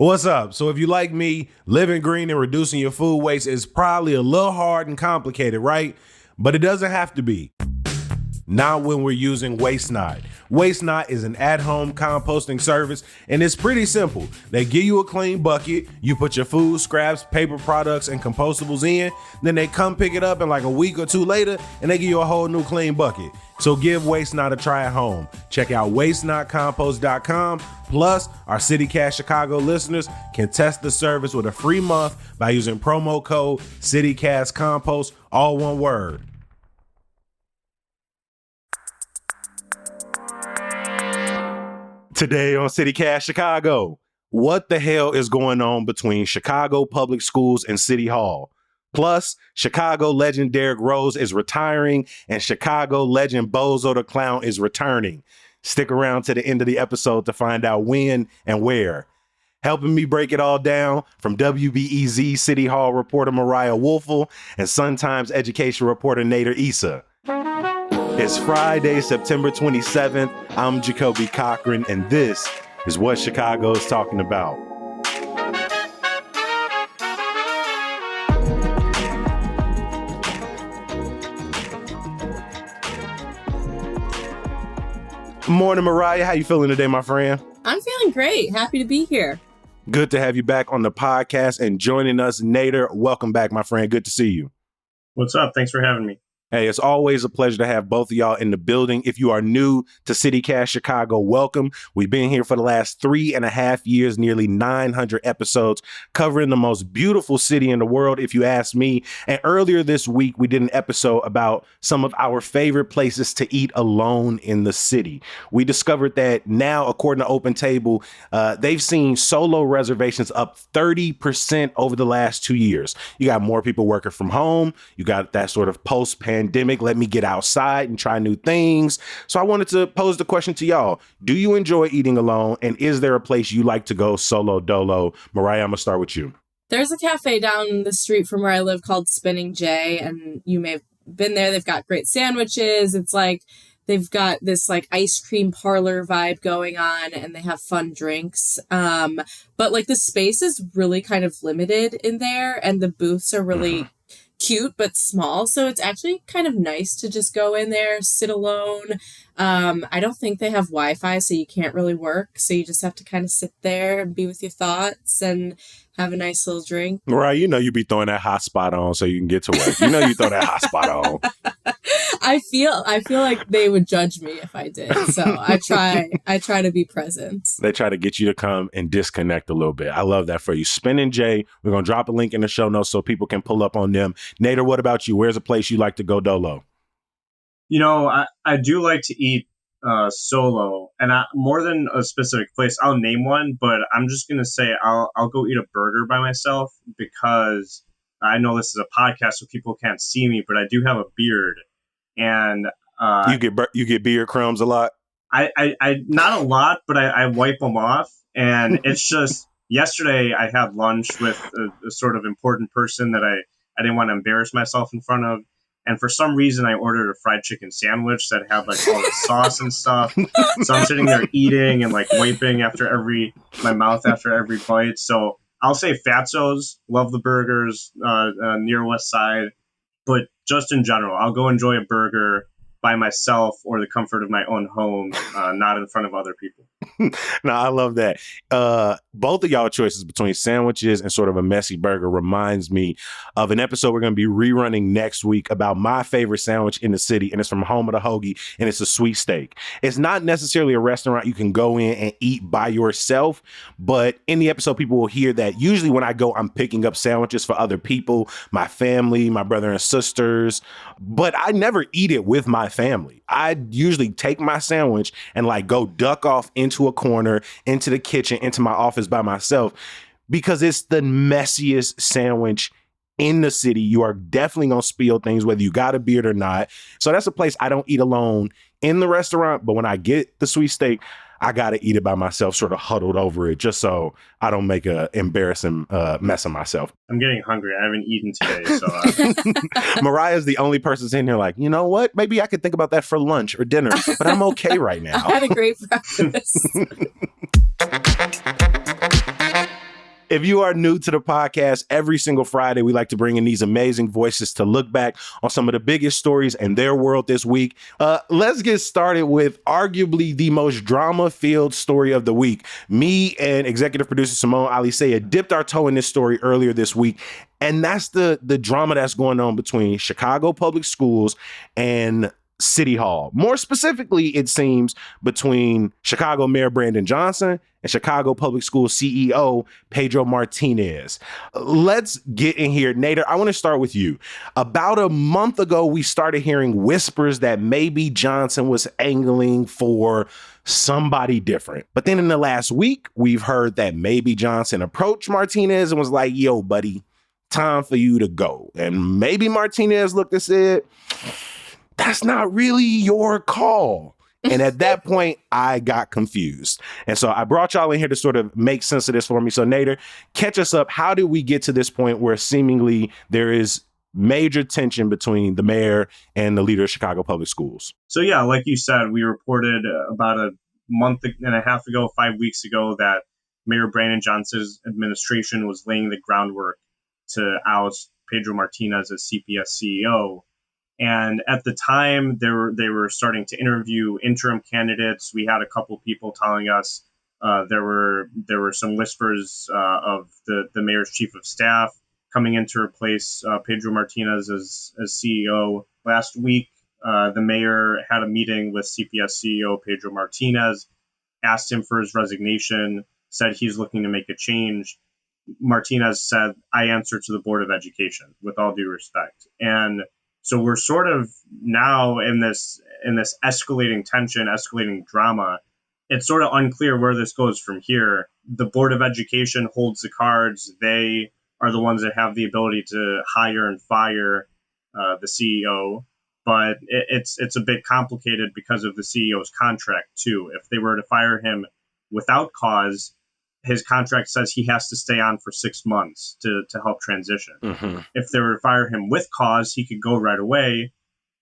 What's up? So if you like me, living green and reducing your food waste is probably a little hard and complicated, right? But it doesn't have to be. Not when we're using Waste Not. Waste Not is an at-home composting service, and it's pretty simple. They give you a clean bucket, you put your food, scraps, paper products, and compostables in, then they come pick it up in like a week or two later, and they give you a whole new clean bucket. So give Waste Not a try at home. Check out wastenotcompost.com. Plus, our CityCast Chicago listeners can test the service with a free month by using promo code CityCastCompost, all one word. Today on CityCast Chicago, what the hell is going on between Chicago Public Schools and City Hall? Plus, Chicago legend Derrick is retiring, and Chicago legend Bozo the Clown is returning. Stick around to the end of the episode to find out when and where. Helping me break it all down from WBEZ City Hall reporter Mariah Wolfel and Sun-Times education reporter Nader Issa. It's Friday, September 27th. I'm Jacoby Cochran, and this is what Chicago is talking about. Morning, Mariah. How you feeling today, my friend? I'm feeling great. Happy to be here. Good to have you back on the podcast and joining us, Nader. Welcome back, my friend. Good to see you. What's up? Thanks for having me. Hey, it's always a pleasure to have both of y'all in the building. If you are new to CityCast Chicago, welcome. We've been here for the last 3.5 years, nearly 900 episodes, covering the most beautiful city in the world, if you ask me. And earlier this week, we did an episode about some of our favorite places to eat alone in the city. We discovered that now, according to Open Table, they've seen solo reservations up 30% over the last 2 years. You got more people working from home. You got that sort of post-pandemic, let me get outside and try new things. So I wanted to pose the question to y'all. Do you enjoy eating alone? And is there a place you like to go solo dolo? Mariah, I'm gonna start with you. There's a cafe down the street from where I live called Spinning J, and you may have been there. They've got great sandwiches. It's like they've got this like ice cream parlor vibe going on, and they have fun drinks. But like the space is really kind of limited in there, and the booths are really cute but small, so it's actually kind of nice to just go in there, sit alone. I don't think they have Wi-Fi, so you can't really work, so you just have to kind of sit there and be with your thoughts and have a nice little drink. Right, you know you be throwing that hotspot on so you can get to work. You know you throw that hotspot on. I feel like they would judge me if I did, so I try to be present. They try to get you to come and disconnect a little bit. I love that for you. Spinning J, we're gonna drop a link in the show notes so people can pull up on them. Nader, what about you? Where's a place you like to go dolo? You know, I do like to eat solo, and more than a specific place. I'll name one, but I'm just gonna say I'll go eat a burger by myself because I know this is a podcast, so people can't see me, but I do have a beard, and you get beard crumbs a lot. I not a lot, but I wipe them off, and it's just yesterday I had lunch with a sort of important person that I didn't want to embarrass myself in front of. And for some reason, I ordered a fried chicken sandwich that had like all the sauce and stuff. So I'm sitting there eating and like wiping my mouth after every bite. So I'll say Fatso's, love the burgers near West Side. But just in general, I'll go enjoy a burger by myself or the comfort of my own home, not in front of other people. No, I love that. Both of y'all choices between sandwiches and sort of a messy burger reminds me of an episode we're going to be rerunning next week about my favorite sandwich in the city, and it's from Home of the Hoagie, and it's a sweet steak. It's not necessarily a restaurant you can go in and eat by yourself, but in the episode, people will hear that usually when I go, I'm picking up sandwiches for other people, my family, my brother and sisters, but I never eat it with my family. I usually take my sandwich and like go duck off into a corner, into the kitchen, into my office by myself, because it's the messiest sandwich in the city. You are definitely going to spill things, whether you got a beard or not. So that's a place I don't eat alone in the restaurant. But when I get the sweet steak, I got to eat it by myself, sort of huddled over it, just so I don't make a embarrassing mess of myself. I'm getting hungry. I haven't eaten today. So Mariah's the only person sitting here like, you know what? Maybe I could think about that for lunch or dinner, but I'm okay right now. I had a great breakfast. If you are new to the podcast, every single Friday, we like to bring in these amazing voices to look back on some of the biggest stories in their world this week. Let's get started with arguably the most drama-filled story of the week. Me and executive producer Simone Alisea dipped our toe in this story earlier this week, and that's the drama that's going on between Chicago Public Schools and City Hall. More specifically, it seems, between Chicago Mayor Brandon Johnson and Chicago Public Schools CEO Pedro Martinez. Let's get in here. Nader, I want to start with you. About a month ago, we started hearing whispers that maybe Johnson was angling for somebody different. But then in the last week, we've heard that maybe Johnson approached Martinez and was like, yo, buddy, time for you to go. And maybe Martinez looked and said, that's not really your call. And at that point, I got confused. And so I brought y'all in here to sort of make sense of this for me. So Nader, catch us up. How did we get to this point where seemingly there is major tension between the mayor and the leader of Chicago Public Schools? So yeah, like you said, we reported about a month and a half ago, 5 weeks ago, that Mayor Brandon Johnson's administration was laying the groundwork to oust Pedro Martinez as CPS CEO. And at the time, they were starting to interview interim candidates. We had a couple people telling us there were some whispers of the mayor's chief of staff coming in to replace Pedro Martinez as CEO. Last week, the mayor had a meeting with CPS CEO Pedro Martinez, asked him for his resignation, said he's looking to make a change. Martinez said, I answer to the Board of Education, with all due respect. And so we're sort of now in this escalating tension, escalating drama. It's sort of unclear where this goes from here. The Board of Education holds the cards. They are the ones that have the ability to hire and fire the CEO. But it's a bit complicated because of the CEO's contract, too. If they were to fire him without cause, his contract says he has to stay on for 6 months to help transition. Mm-hmm. If they were to fire him with cause, he could go right away.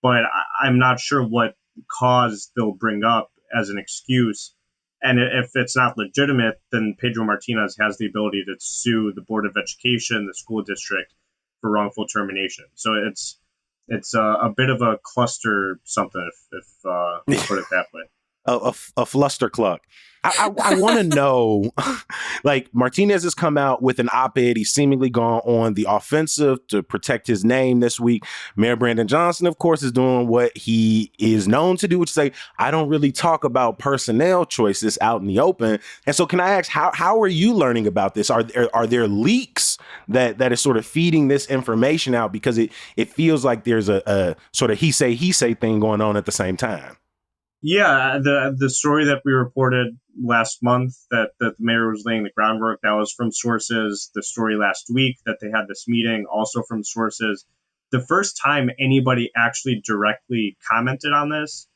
But I'm not sure what cause they'll bring up as an excuse. And if it's not legitimate, then Pedro Martinez has the ability to sue the Board of Education, the school district, for wrongful termination. So it's a bit of a cluster something, if you put it that way. A flustercluck. I want to know, like, Martinez has come out with an op-ed. He's seemingly gone on the offensive to protect his name this week. Mayor Brandon Johnson, of course, is doing what he is known to do, which is say, I don't really talk about personnel choices out in the open. And so can I ask, how are you learning about this? Are there leaks that is sort of feeding this information out? Because it feels like there's a sort of he say thing going on at the same time. Yeah, the story that we reported last month that the mayor was laying the groundwork, that was from sources. The story last week that they had this meeting, also from sources. The first time anybody actually directly commented on this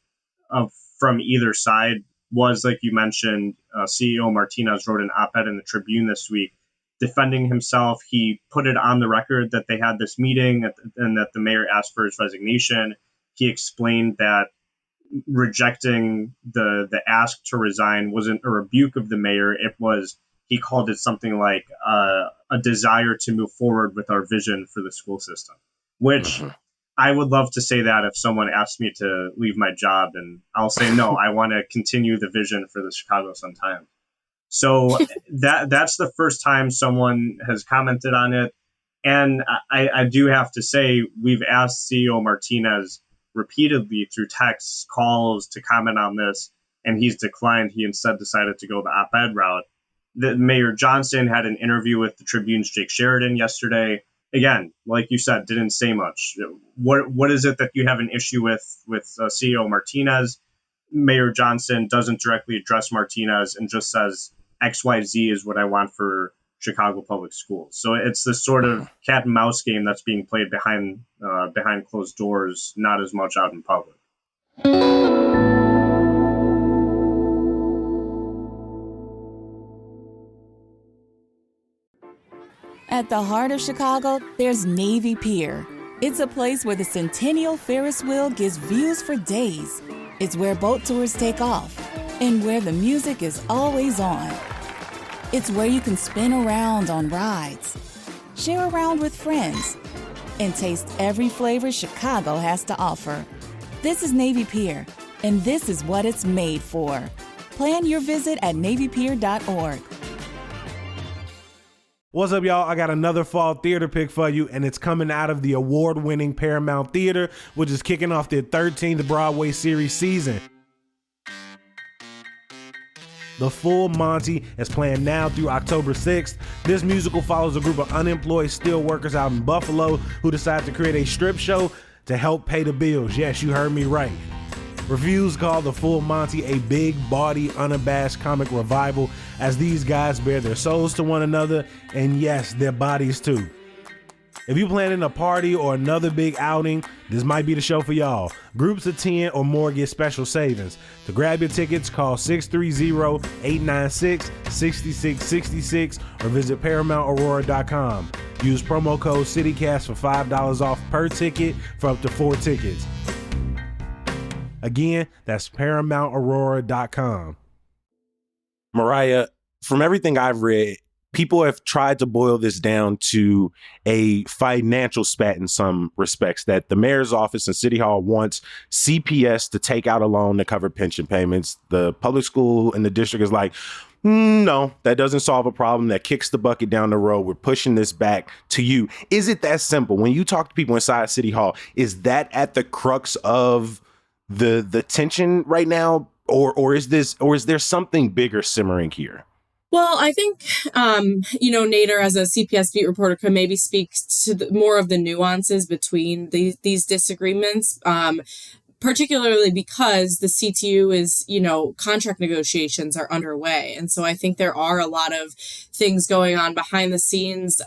from either side was, like you mentioned, CEO Martinez wrote an op-ed in the Tribune this week defending himself. He put it on the record that they had this meeting and that the mayor asked for his resignation. He explained that rejecting the ask to resign wasn't a rebuke of the mayor. It was, he called it something like a desire to move forward with our vision for the school system, which I would love to say that if someone asked me to leave my job, and I'll say, no, I want to continue the vision for the Chicago Sun-Times. So that's the first time someone has commented on it. And I do have to say, we've asked CEO Martinez repeatedly through texts, calls to comment on this, and he's declined. He instead decided to go the op-ed route. The Mayor Johnson had an interview with the Tribune's Jake Sheridan yesterday. Again, like you said, didn't say much. What is it that you have an issue with CEO Martinez? Mayor Johnson doesn't directly address Martinez and just says XYZ is what I want for Chicago Public Schools. So it's this sort of cat and mouse game that's being played behind closed doors, not as much out in public. At the heart of Chicago, there's Navy Pier. It's a place where the Centennial Ferris wheel gives views for days. It's where boat tours take off and where the music is always on. It's where you can spin around on rides, share around with friends, and taste every flavor Chicago has to offer. This is Navy Pier, and this is what it's made for. Plan your visit at NavyPier.org. What's up, y'all? I got another fall theater pick for you, and it's coming out of the award-winning Paramount Theater, which is kicking off their 13th Broadway series season. The Full Monty is playing now through October 6th. This musical follows a group of unemployed steel workers out in Buffalo who decide to create a strip show to help pay the bills. Yes, you heard me right. Reviews call The Full Monty a big, bawdy, unabashed comic revival as these guys bare their souls to one another, and yes, their bodies too. If you're planning a party or another big outing, this might be the show for y'all. Groups of 10 or more get special savings. To grab your tickets, call 630-896-6666 or visit ParamountAurora.com. Use promo code CityCast for $5 off per ticket for up to 4 tickets. Again, that's ParamountAurora.com. Mariah, from everything I've read, people have tried to boil this down to a financial spat in some respects, that the mayor's office and City Hall wants CPS to take out a loan to cover pension payments. The public school in the district is like, no, that doesn't solve a problem. That kicks the bucket down the road. We're pushing this back to you. Is it that simple? When you talk to people inside City Hall, is that at the crux of the tension right now? Or is there something bigger simmering here? Well, I think, Nader, as a CPS beat reporter, could maybe speak to more of the nuances between these disagreements, particularly because the CTU is, contract negotiations are underway. And so I think there are a lot of things going on behind the scenes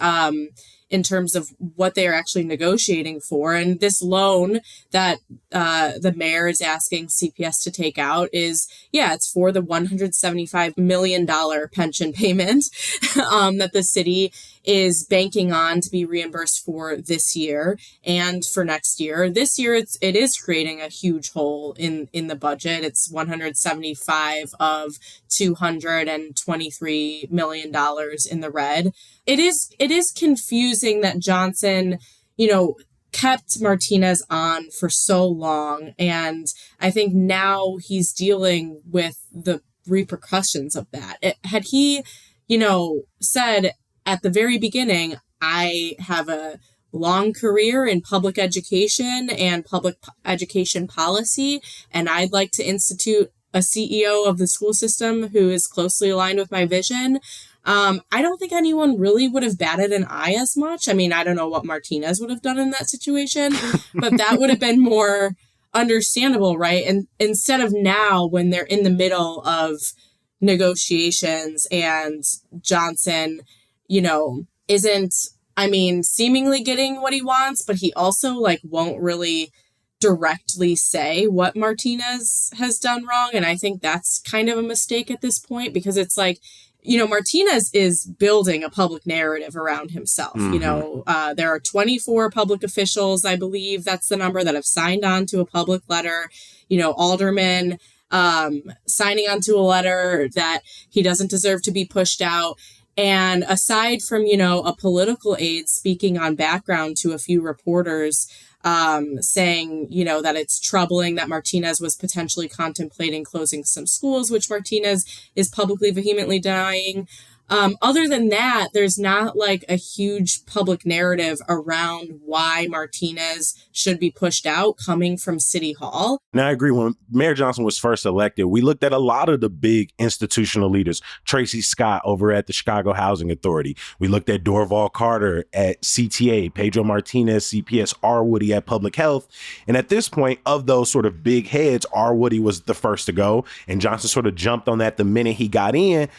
in terms of what they are actually negotiating for. And this loan that the mayor is asking CPS to take out it's for the $175 million pension payment that the city is banking on to be reimbursed for this year and for next year. This year, it is creating a huge hole in the budget. It's 175 of $223 million in the red. It is confusing that Johnson, kept Martinez on for so long. And I think now he's dealing with the repercussions of that. Had he, said at the very beginning, I have a long career in public education and public education policy, and I'd like to institute a CEO of the school system who is closely aligned with my vision, I don't think anyone really would have batted an eye as much. I mean, I don't know what Martinez would have done in that situation, but that would have been more understandable, right? And instead of now, when they're in the middle of negotiations and Johnson, isn't, seemingly getting what he wants, but he also won't really directly say what Martinez has done wrong. And I think that's kind of a mistake at this point, because it's Martinez is building a public narrative around himself. Mm-hmm. There are 24 public officials, I believe that's the number, that have signed on to a public letter, aldermen signing onto a letter that he doesn't deserve to be pushed out. And aside from, a political aide speaking on background to a few reporters, saying, that it's troubling that Martinez was potentially contemplating closing some schools, which Martinez is publicly vehemently denying. Other than that, there's not a huge public narrative around why Martinez should be pushed out coming from City Hall. Now, I agree. When Mayor Johnson was first elected, we looked at a lot of the big institutional leaders. Tracy Scott over at the Chicago Housing Authority. We looked at Dorval Carter at CTA, Pedro Martinez, CPS, R. Woody at Public Health. And at this point, of those sort of big heads, R. Woody was the first to go. And Johnson sort of jumped on that the minute he got in.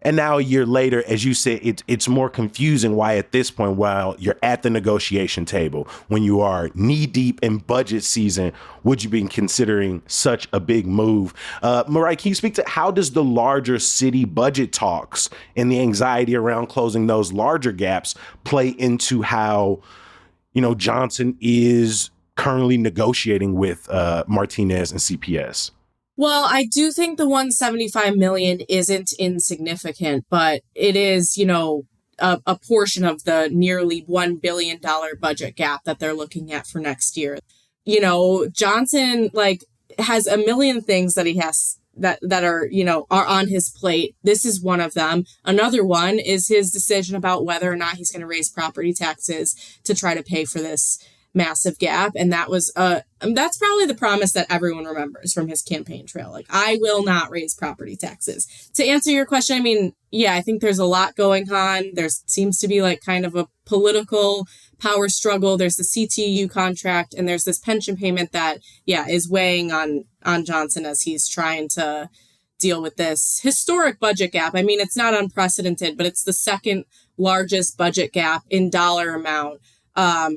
And now a year later, as you said, it's more confusing why at this point, while you're at the negotiation table, when you are knee deep in budget season, would you be considering such a big move? Mariah, can you speak to how does the larger city budget talks and the anxiety around closing those larger gaps play into how, Johnson is currently negotiating with Martinez and CPS? Well, I do think the 175 million isn't insignificant, but it is, a portion of the nearly $1 billion budget gap that they're looking at for next year. Johnson has a million things that he has that are on his plate. This is one of them. Another one is his decision about whether or not he's going to raise property taxes to try to pay for this massive gap. And that's probably the promise that everyone remembers from his campaign trail. Like, I will not raise property taxes. To answer your question, I mean, yeah, I think there's a lot going on. There seems to be kind of a political power struggle. There's the CTU contract, and there's this pension payment that, is weighing on Johnson as he's trying to deal with this historic budget gap. I mean, it's not unprecedented, but it's the second largest budget gap in dollar amount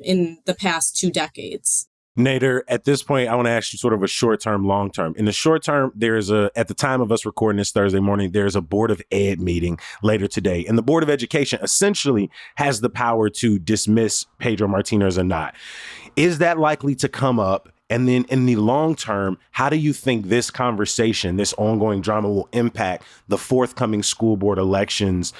in the past 2 decades. Nader, at this point, I want to ask you sort of a short-term, long-term. In the short term, at the time of us recording this Thursday morning, there's a Board of Ed meeting later today. And the Board of Education essentially has the power to dismiss Pedro Martinez or not. Is that likely to come up? And then in the long term, how do you think this conversation, this ongoing drama will impact the forthcoming school board elections,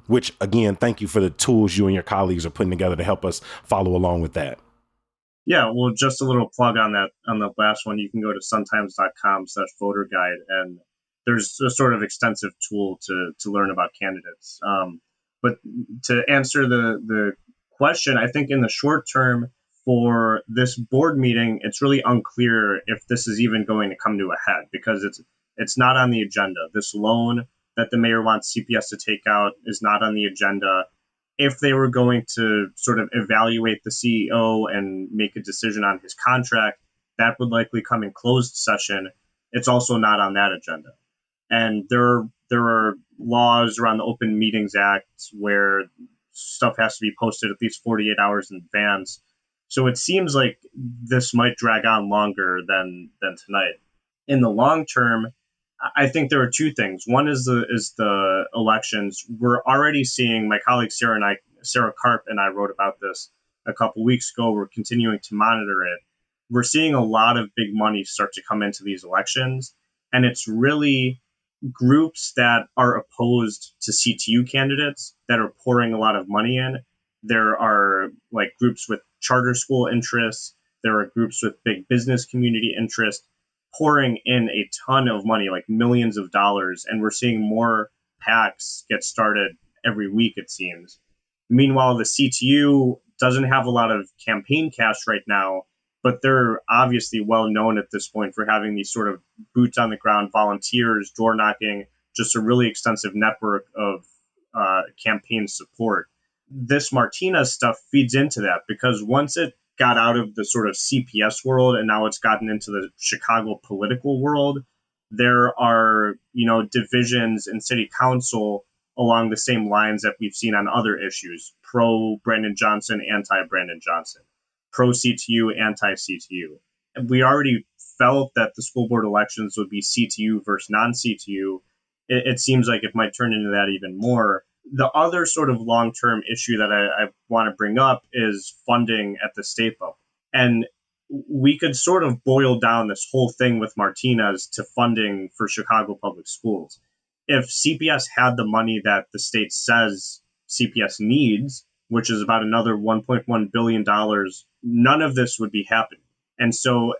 which, again, thank you for the tools you and your colleagues are putting together to help us follow along with that. Yeah, well, just a little plug on that. On the last one, you can go to suntimes.com/voter guide, and there's a sort of extensive tool to learn about candidates. But to answer the question, I think in the short term for this board meeting, it's really unclear if this is even going to come to a head because it's not on the agenda. This loan that the mayor wants CPS to take out is not on the agenda. If they were going to sort of evaluate the CEO and make a decision on his contract, that would likely come in closed session. It's also not on that agenda. And there are laws around the Open Meetings Act where stuff has to be posted at least 48 hours in advance. So it seems like this might drag on longer than tonight. In the long term, I think there are two things. One is the elections. We're already seeing, my colleague Sarah Karp and I wrote about this a couple weeks ago. We're continuing to monitor it. We're seeing a lot of big money start to come into these elections, and it's really groups that are opposed to CTU candidates that are pouring a lot of money in. There are groups with charter school interests. There are groups with big business community interests pouring in a ton of money, like millions of dollars. And we're seeing more PACs get started every week, it seems. Meanwhile, the CTU doesn't have a lot of campaign cash right now, but they're obviously well known at this point for having these sort of boots on the ground volunteers, door knocking, just a really extensive network of campaign support. This Martinez stuff feeds into that because once it got out of the sort of CPS world and now it's gotten into the Chicago political world, there are, divisions in city council along the same lines that we've seen on other issues: pro Brandon Johnson, anti Brandon Johnson, pro CTU, anti CTU. We already felt that the school board elections would be CTU versus non CTU. It seems like it might turn into that even more. The other sort of long-term issue that I want to bring up is funding at the state level. And we could sort of boil down this whole thing with Martinez to funding for Chicago public schools. If CPS had the money that the state says CPS needs, which is about another $1.1 billion, none of this would be happening. And so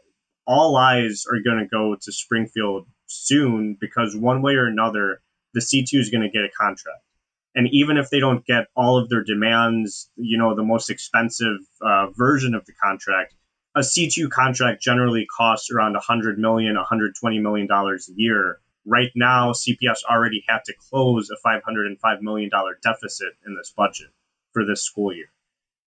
all eyes are going to go to Springfield soon because one way or another, the C2 is going to get a contract. And even if they don't get all of their demands, the most expensive version of the contract, a C2 contract generally costs around $100 million, $120 million a year. Right now, CPS already had to close a $505 million deficit in this budget for this school year.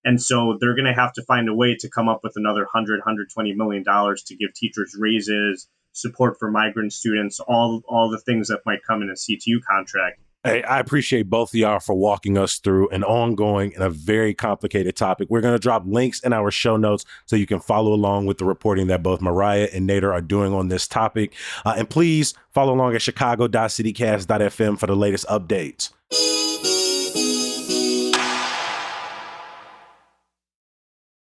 And so they're going to have to find a way to come up with another $120 million to give teachers raises, support for migrant students, all the things that might come in a CTU contract. Hey, I appreciate both of y'all for walking us through an ongoing and a very complicated topic. We're going to drop links in our show notes so you can follow along with the reporting that both Mariah and Nader are doing on this topic. And please follow along at chicago.citycast.fm for the latest updates.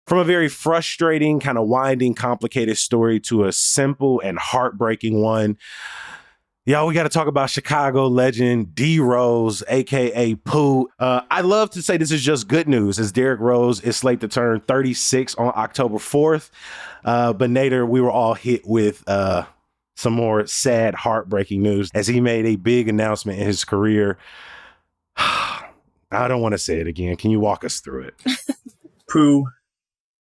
From a very frustrating, kind of winding, complicated story to a simple and heartbreaking one. Y'all, we got to talk about Chicago legend D Rose, a.k.a. Pooh. I love to say this is just good news, as Derrick Rose is slated to turn 36 on October 4th. But Nader, we were all hit with some more sad, heartbreaking news as he made a big announcement in his career. I don't want to say it again. Can you walk us through it? Pooh,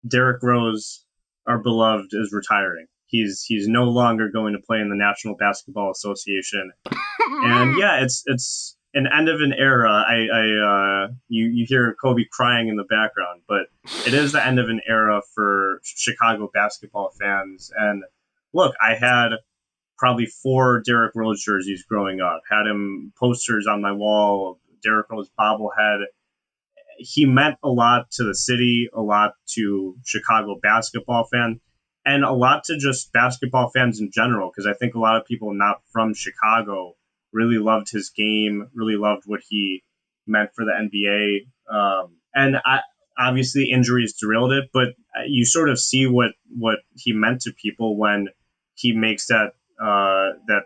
Derrick Rose, our beloved, is retiring. He's no longer going to play in the National Basketball Association, and yeah, it's an end of an era. You hear Kobe crying in the background, but it is the end of an era for Chicago basketball fans. And look, I had probably 4 Derrick Rose jerseys growing up. Had him posters on my wall, Derrick Rose bobblehead. He meant a lot to the city, a lot to Chicago basketball fans, and a lot to just basketball fans in general, because I think a lot of people not from Chicago really loved his game, really loved what he meant for the NBA. Obviously injuries derailed it, but you sort of see what he meant to people when he makes that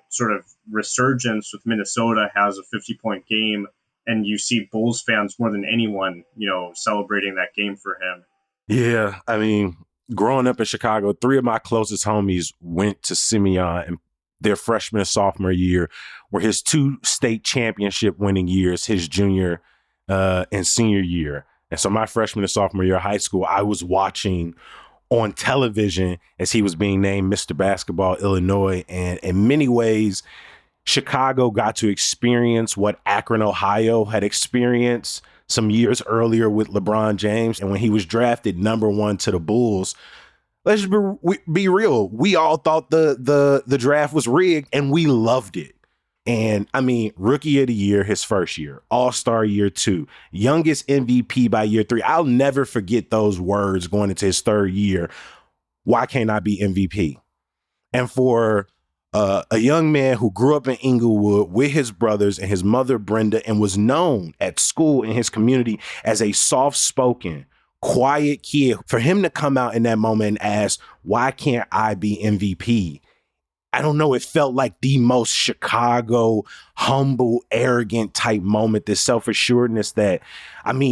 sort of resurgence with Minnesota, has a 50-point game, and you see Bulls fans more than anyone, celebrating that game for him. Yeah, I mean, growing up in Chicago, 3 of my closest homies went to Simeon, and their freshman and sophomore year were his 2 state championship winning years, his junior and senior year. And so my freshman and sophomore year of high school, I was watching on television as he was being named Mr. Basketball Illinois. And in many ways, Chicago got to experience what Akron, Ohio had experienced some years earlier with LeBron James. And when he was drafted number 1 to the Bulls, let's be real. We all thought the draft was rigged, and we loved it. And I mean, rookie of the year, his first year, all-star year 2, youngest MVP by year 3. I'll never forget those words going into his 3rd year. Why can't I be MVP? And for a young man who grew up in Inglewood with his brothers and his mother, Brenda, and was known at school in his community as a soft-spoken, quiet kid, for him to come out in that moment and ask, why can't I be MVP? I don't know, it felt like the most Chicago, humble, arrogant type moment, this self-assuredness that,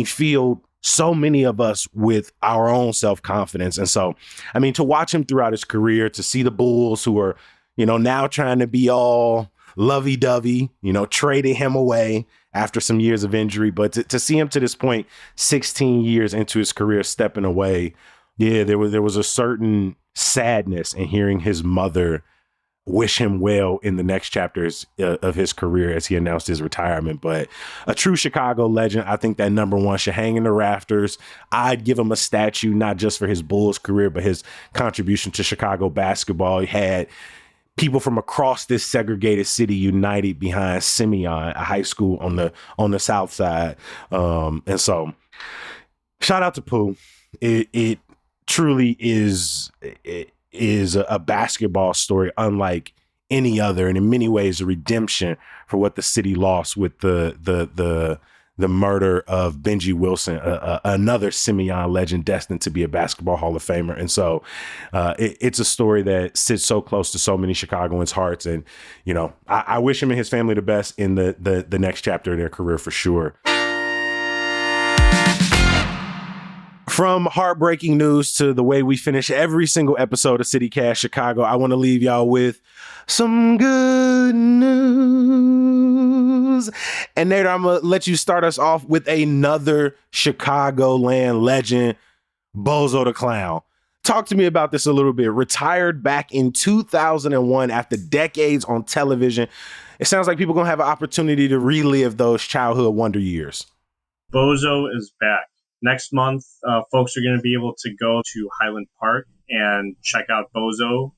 filled so many of us with our own self-confidence. And so, to watch him throughout his career, to see the Bulls who are, now trying to be all lovey-dovey, traded him away after some years of injury. But to see him to this point, 16 years into his career, stepping away, yeah, there was a certain sadness in hearing his mother wish him well in the next chapters of his career as he announced his retirement. But a true Chicago legend. I think that number 1 should hang in the rafters. I'd give him a statue, not just for his Bulls career, but his contribution to Chicago basketball. He had people from across this segregated city united behind Simeon, a high school on the south side. And so shout out to Pooh. It truly is a basketball story unlike any other, and in many ways a redemption for what the city lost with the murder of Benji Wilson, another Simeon legend destined to be a basketball Hall of Famer. And so it's a story that sits so close to so many Chicagoans' hearts. And, I wish him and his family the best in the next chapter of their career for sure. From heartbreaking news to the way we finish every single episode of CityCast Chicago, I want to leave y'all with some good news. And Nader, I'm going to let you start us off with another Chicagoland legend, Bozo the Clown. Talk to me about this a little bit. Retired back in 2001 after decades on television. It sounds like people are going to have an opportunity to relive those childhood wonder years. Bozo is back. Next month, folks are going to be able to go to Highland Park and check out Bozo.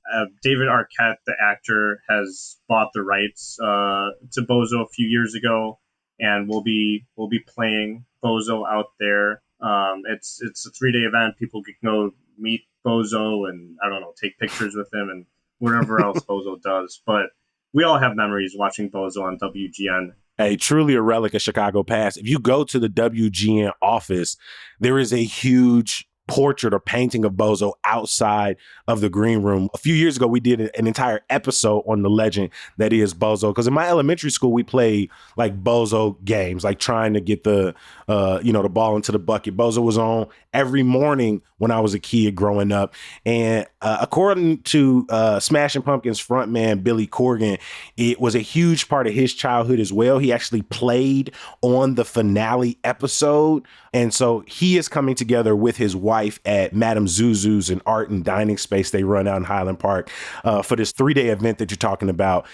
David Arquette, the actor, has bought the rights to Bozo a few years ago, and we'll be playing Bozo out there. It's a 3-day event. People can go meet Bozo and, take pictures with him and whatever else Bozo does. But we all have memories watching Bozo on WGN. Hey, truly a relic of Chicago past. If you go to the WGN office, there is a huge portrait or painting of Bozo outside of the green room. A few years ago, we did an entire episode on the legend that is Bozo. Because in my elementary school, we played like Bozo games, like trying to get the ball into the bucket. Bozo was on every morning when I was a kid growing up. And according to Smashing Pumpkins frontman Billy Corgan, it was a huge part of his childhood as well. He actually played on the finale episode. And so he is coming together with his wife at Madame Zuzu's, an art and dining space they run out in Highland Park for this 3-day event that you're talking about.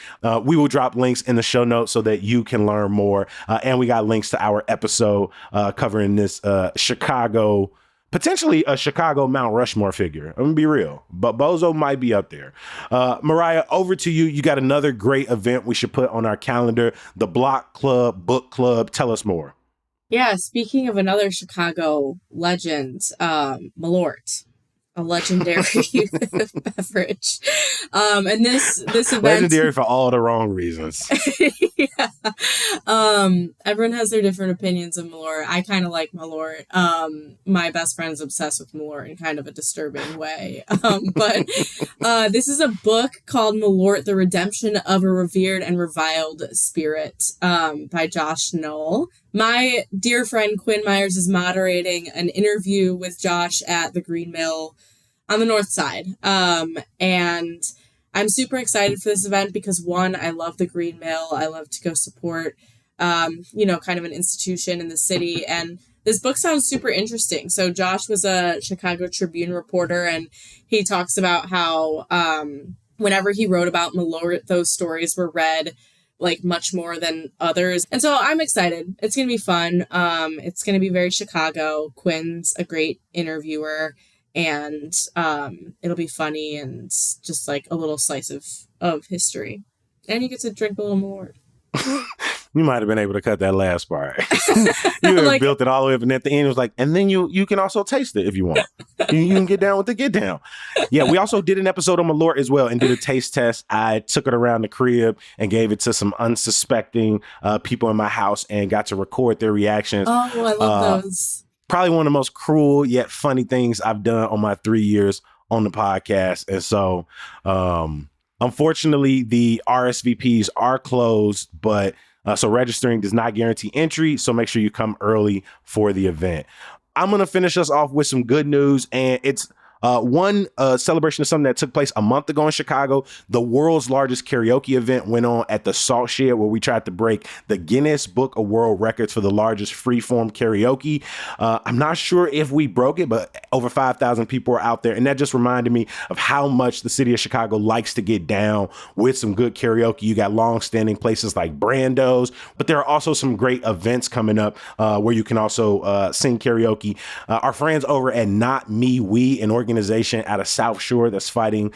We will drop links in the show notes so that you can learn more. And we got links to our episode covering this Chicago, potentially a Chicago Mount Rushmore figure. I'm gonna be real, but Bozo might be up there. Mariah, over to you. You got another great event we should put on our calendar, the Block Club Book Club. Tell us more. Yeah, speaking of another Chicago legend, Malort, a legendary beverage. And this event, legendary for all the wrong reasons. Yeah. Everyone has their different opinions of Malort. I kind of like Malort. My best friend's obsessed with Malort in kind of a disturbing way. But this is a book called Malort, The Redemption of a Revered and Reviled Spirit, by Josh Knoll. My dear friend Quinn Myers is moderating an interview with Josh at the Green Mill on the North Side. And I'm super excited for this event because, one, I love the Green Mill. I love to go support, kind of an institution in the city. And this book sounds super interesting. So Josh was a Chicago Tribune reporter, and he talks about how whenever he wrote about Malort, those stories were read like much more than others. And so I'm excited. It's going to be fun. It's going to be very Chicago. Quinn's a great interviewer, and it'll be funny and just like a little slice of history. And you get to drink a little more. You might have been able to cut that last part. You have built it all the way up, and at the end it was like, and then you can also taste it if you want. You can get down with the get down. Yeah, we also did an episode on Malort as well and did a taste test. I took it around the crib and gave it to some unsuspecting people in my house and got to record their reactions. Oh, I love those. Probably one of the most cruel yet funny things I've done on my 3 years on the podcast. And so, unfortunately, the RSVPs are closed, but so registering does not guarantee entry. So make sure you come early for the event. I'm going to finish us off with some good news, and it's one celebration of something that took place a month ago in Chicago. The world's largest karaoke event went on at the Salt Shed, where we tried to break the Guinness Book of World Records for the largest freeform karaoke. I'm not sure if we broke it, but over 5,000 people were out there. And that just reminded me of how much the city of Chicago likes to get down with some good karaoke. You got long-standing places like Brando's, but there are also some great events coming up where you can also sing karaoke. Our friends over at Not Me We, an organization out of South Shore that's fighting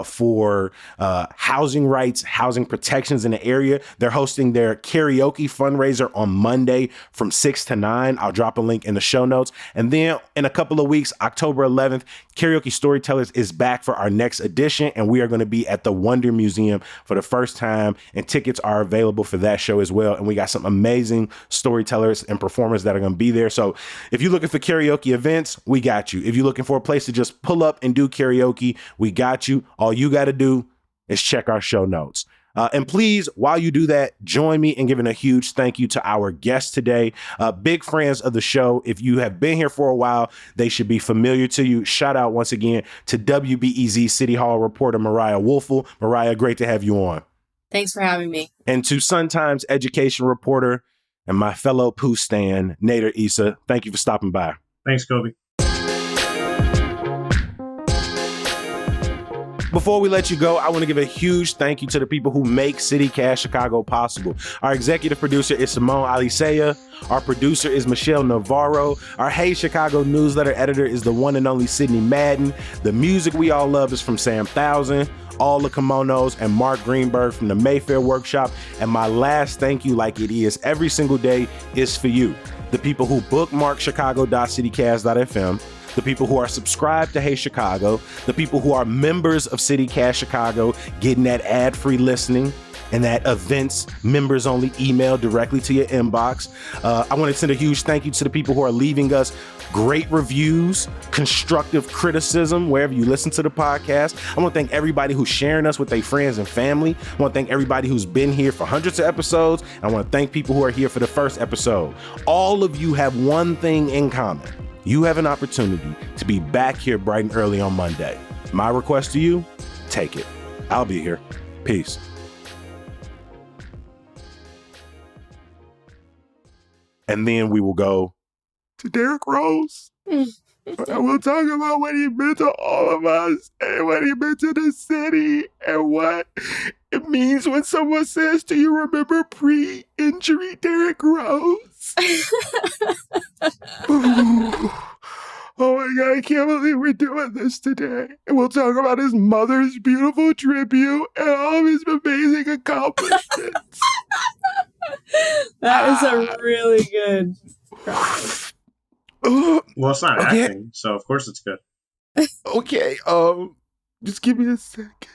for housing rights, housing protections in the area. They're hosting their karaoke fundraiser on Monday from 6 to 9. I'll drop a link in the show notes. And then in a couple of weeks, October 11th, Karaoke Storytellers is back for our next edition, and we are going to be at the Wonder Museum for the first time, and tickets are available for that show as well. And we got some amazing storytellers and performers that are going to be there. So if you're looking for karaoke events, we got you. If you're looking for a place to just pull up and do karaoke, we got you. All you got to do is check our show notes. And please, while you do that, join me in giving a huge thank you to our guests today. Big friends of the show. If you have been here for a while, they should be familiar to you. Shout out once again to WBEZ City Hall reporter Mariah Wolfel. Mariah, great to have you on. Thanks for having me. And to Sun Times education reporter and my fellow Pooh stan, Nader Issa. Thank you for stopping by. Thanks, Kobe. Before we let you go, I want to give a huge thank you to the people who make CityCast Chicago possible. Our executive producer is Simone Alicea. Our producer is Michelle Navarro. Our Hey Chicago newsletter editor is the one and only Sydney Madden. The music we all love is from Sam Thousand, All the Kimonos, and Mark Greenberg from the Mayfair Workshop. And my last thank you, like it is every single day, is for you, the people who bookmark chicago.citycast.fm, the people who are subscribed to Hey Chicago, the people who are members of CityCast Chicago, getting that ad-free listening, and that events members only email directly to your inbox. I want to send a huge thank you to the people who are leaving us great reviews, constructive criticism, wherever you listen to the podcast. I want to thank everybody who's sharing us with their friends and family. I want to thank everybody who's been here for hundreds of episodes. I want to thank people who are here for the first episode. All of you have one thing in common. You have an opportunity to be back here bright and early on Monday. My request to you, take it. I'll be here. Peace. And then we will go to Derrick Rose. And we'll talk about what he meant to all of us and what he meant to the city and what it means when someone says, do you remember pre-injury Derrick Rose? Oh my God, I can't believe we're doing this today. And we'll talk about his mother's beautiful tribute and all of his amazing accomplishments. That is a really good cry. Well, it's not Okay. acting, so of course it's good. Okay, just give me a second.